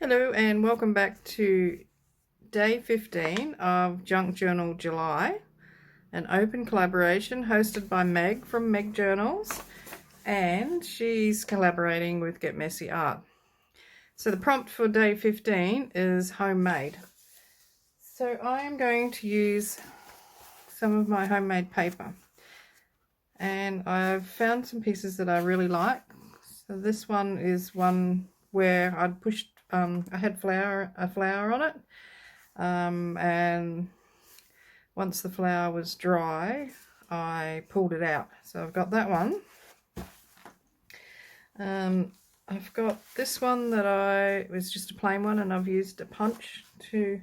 Hello and welcome back to day 15 of Junk Journal July, an open collaboration hosted by Meg from Meg Journals, and she's collaborating with Get Messy Art. So the prompt for day 15 is homemade. So I am going to use some of my homemade paper, and I've found some pieces that I really like. So this one is one where I'd pushed I had a flower on it, and once the flower was dry I pulled it out. So I've got that one. I've got this one it was just a plain one, and I've used a punch to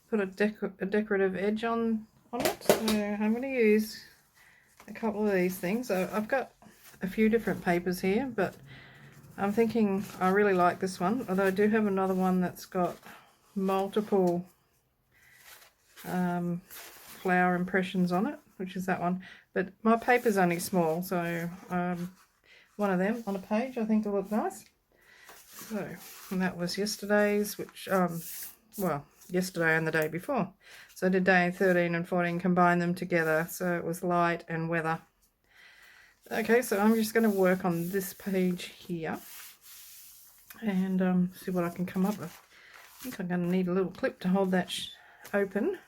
put a decorative edge on it. So I'm going to use a couple of these things. I've got a few different papers here, but I'm thinking I really like this one, although I do have another one that's got multiple flower impressions on it, which is that one. But my paper's only small, so one of them on a page I think will look nice. So, and that was yesterday's, which, well, yesterday and the day before. So I did day 13 and 14, combine them together, so it was light and weather. Okay, so I'm just going to work on this page here and see what I can come up with. I think I'm going to need a little clip to hold that open.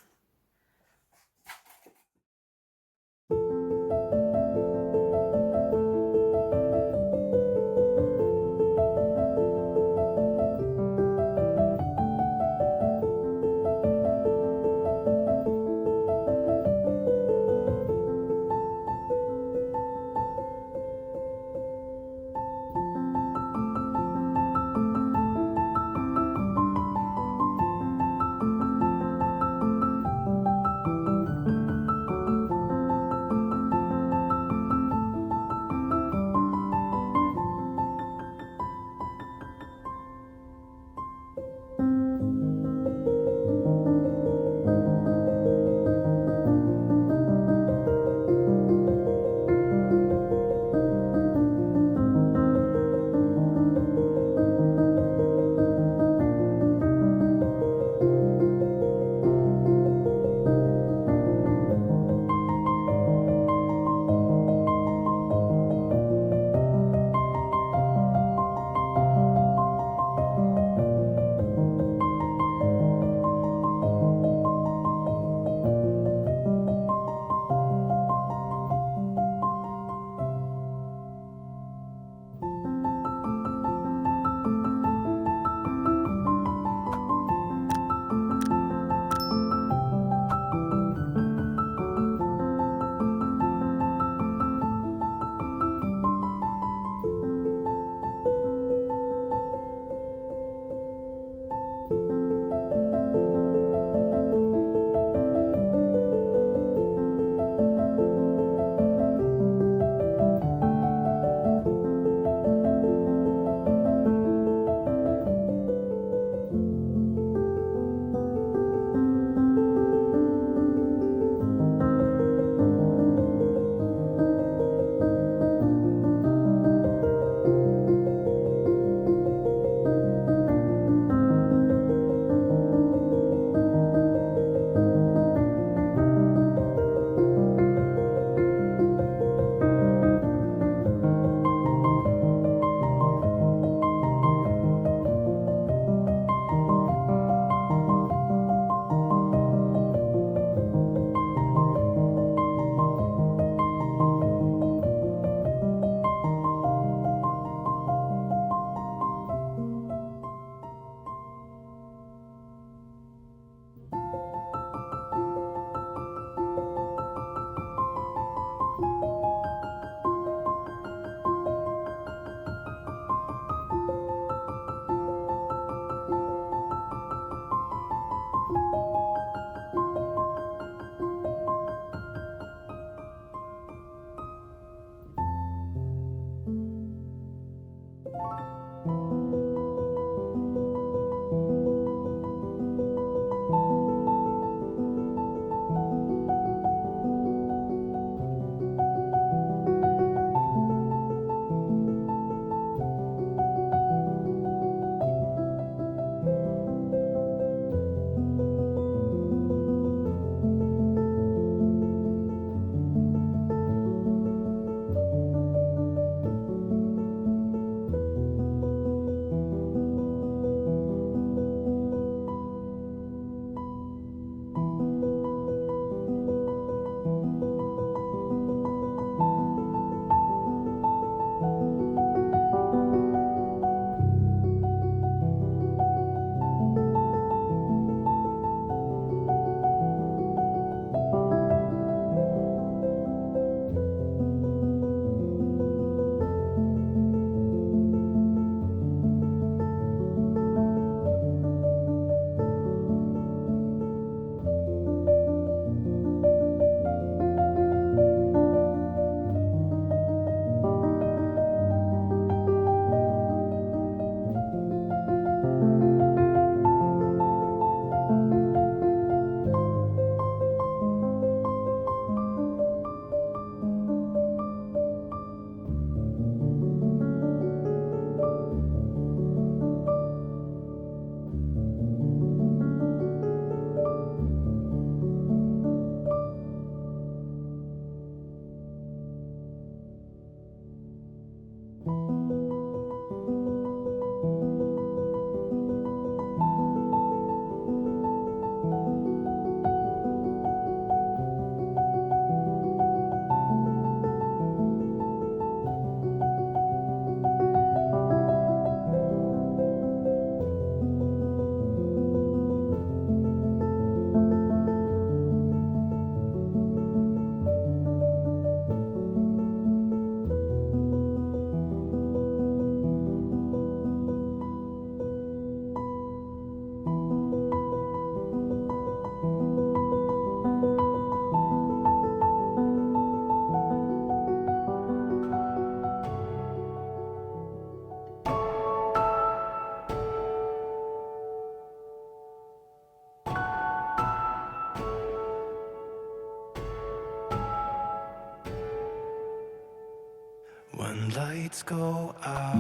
lights go out.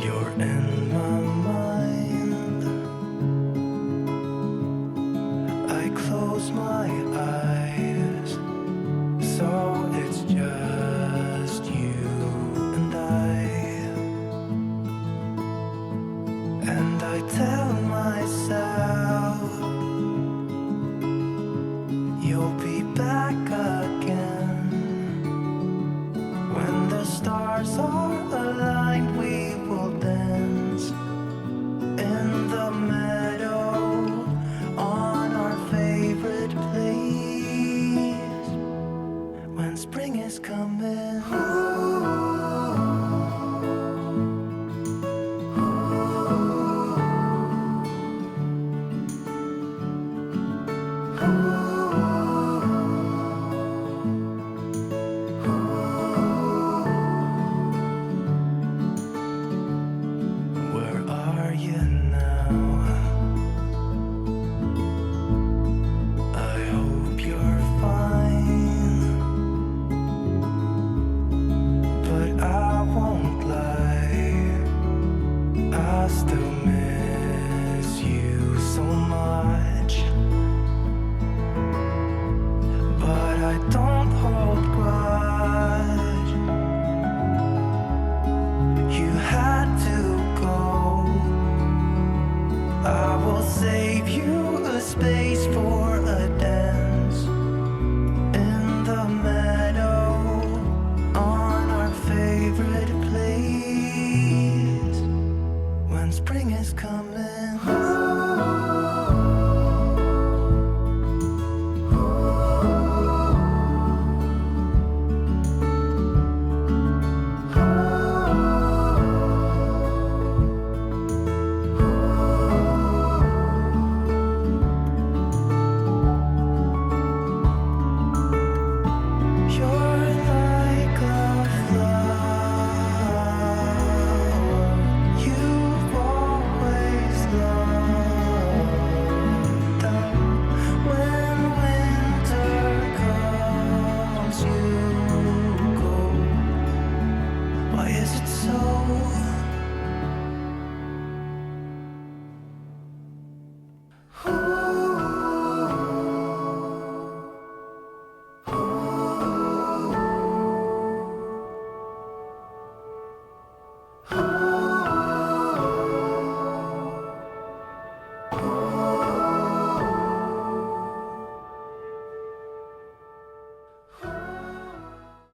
You're in my mind. I close my eyes, so it's just you and I tell myself you'll be back again. When the stars are aligned, we will dance in the meadow on our favorite place. When spring is coming, ooh.